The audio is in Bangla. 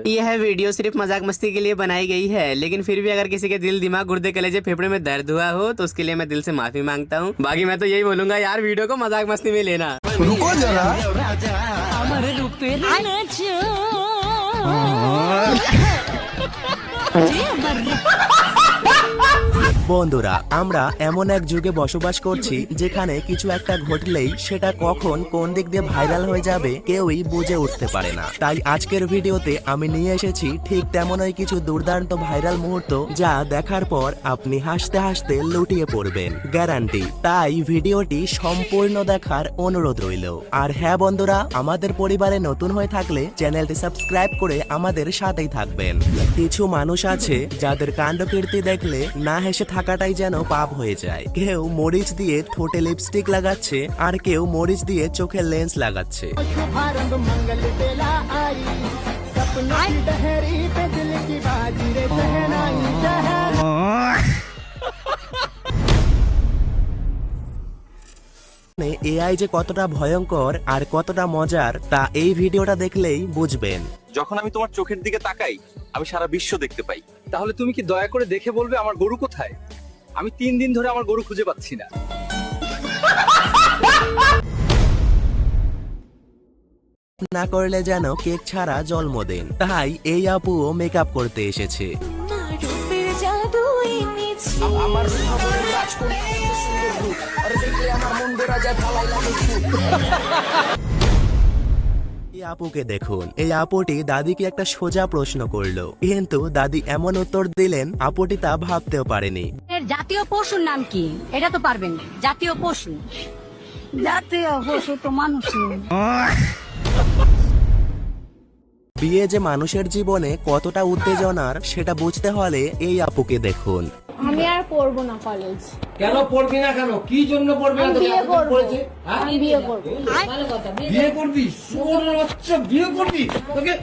यह वीडियो सिर्फ मजाक मस्ती के लिए बनाई गई है, लेकिन फिर भी अगर किसी के दिल दिमाग गुर्दे कलेजे फेफड़े में दर्द हुआ हो तो उसके लिए मैं दिल से माफी मांगता हूँ। बाकी मैं तो यही बोलूंगा यार, वीडियो को मजाक मस्ती में लेना। रुको जरा। বন্ধুরা, আমরা এমন এক যুগে বসবাস করছি যেখানে কিছু একটা ঘটলেই সেটা কখন কোন দিক দিয়ে ভাইরাল হয়ে যাবে কেউই বুঝে উঠতে পারে না। তাই আজকের ভিডিওতে আমি নিয়ে এসেছি ঠিক তেমনই কিছু দুর্দান্ত ভাইরাল মুহূর্ত, যা দেখার পর আপনি হাসতে হাসতে লুটিয়ে পড়বেন, গ্যারান্টি। তাই ভিডিওটি সম্পূর্ণ দেখার অনুরোধ রইল। আর হ্যাঁ বন্ধুরা, আমাদের পরিবারে নতুন হয়ে থাকলে চ্যানেলটি সাবস্ক্রাইব করে আমাদের সাথেই থাকবেন। কিছু মানুষ আছে যাদের কাণ্ডকীর্তি দেখলে না হেসে থাকাটাই যেন পাপ হয়ে যায়। কেউ মরিচ দিয়ে ঠোঁটে লিপস্টিক লাগাচ্ছে, আর কেউ মরিচ দিয়ে চোখে লেন্স লাগাচ্ছে। এআই যে কতটা ভয়ঙ্কর আর কতটা মজার তা এই ভিডিওটা দেখলেই বুঝবেন। যখন আমি তোমার চোখের দিকে তাকাই, আমি সারা বিশ্ব দেখতে পাই। তাহলে তুমি কি দয়া করে দেখে বলবে আমার গরু কোথায়? আমি 3 দিন ধরে আমার গরু খুঁজে পাচ্ছি না। না করলে যেন কেক ছাড়া জন্মদিন। তাই এই আপুও মেকআপ করতে এসেছে। এই আপুকে দেখুন, এই আপুটি দাদিকে একটা সোজা প্রশ্ন করলো, কিন্তু দাদি এমন উত্তর দিলেন আপুটি তা ভাবতেও পারেনি। এর জাতীয় পশুর নাম কি? এটা তো পারবেন। জাতীয় পশু তো মানুষ। বিয়ে যে মানুষের জীবনে কতটা উত্তেজনার সেটা বুঝতে হলে এই আপুকে দেখুন। আমি আর পড়বো না কলেজ। কেন পড়বি না? কেন কি জন্য পড়বি না? বিয়ে করবো। আমি বিয়ে করবো। বিয়ে করবি? বিয়ে করবি তোকে